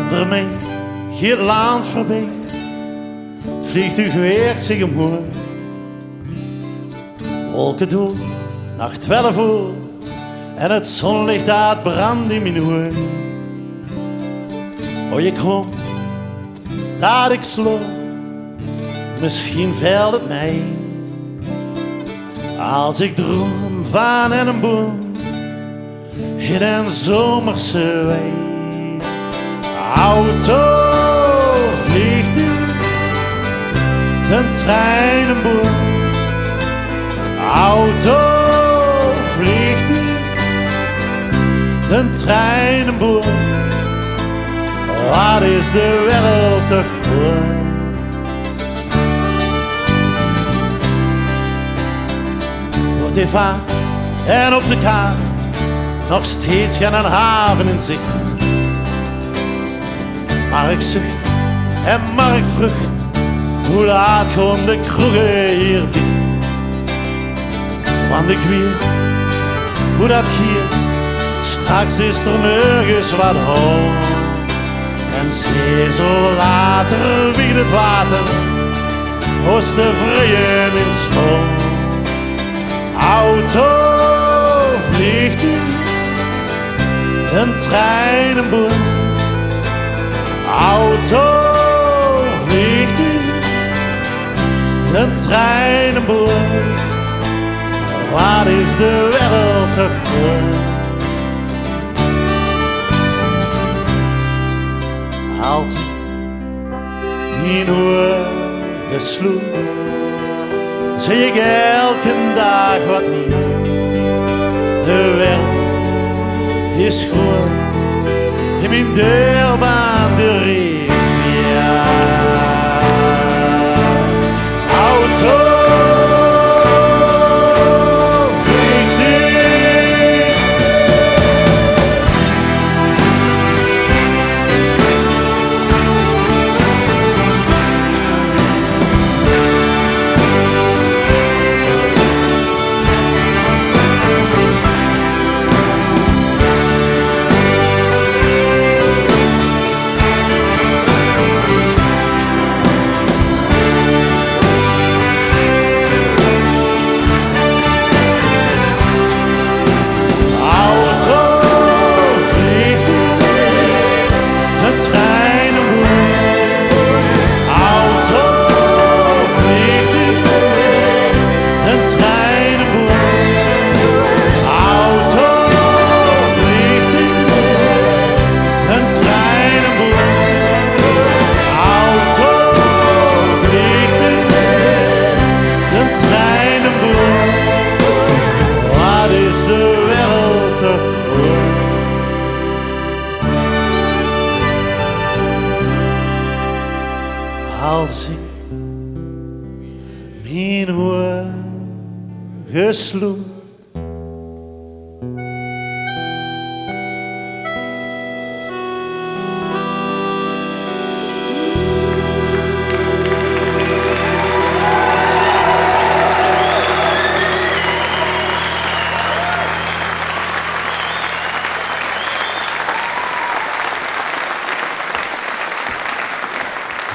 Daarmee gaat land voorbij, het vliegtuig weert zich omhoog. Wolken door, nacht 12 uur, en het zonlicht dat brandt in mijn ogen. Oh, ik hoop dat ik sloop, misschien valt het mij, als ik droom van een boom in een zomerse wei. Auto, vliegtuig, de trein en boom. Auto, vliegtuig, de trein en boom. Wat is de wereld toch groot? Door de vaart en op de kaart nog steeds geen haven in zicht. Maar ik zucht en maar ik vrucht, hoe laat gewoon de kroegen hier dicht. Want ik weet hoe dat hier, straks is er nergens wat hoog. En zie zo later wie het water, hoest de vrijen in schoon. Auto, vliegtuig, een trein en boom. Auto, vliegtuig, een trein en boom. Wat is de wereld toch groot? Als ik mijn ogen sloeg, zie ik elke dag wat meer. De wereld is groot in mijn deurbaan de riviera. Auto, als ik mijn ogen sloeg,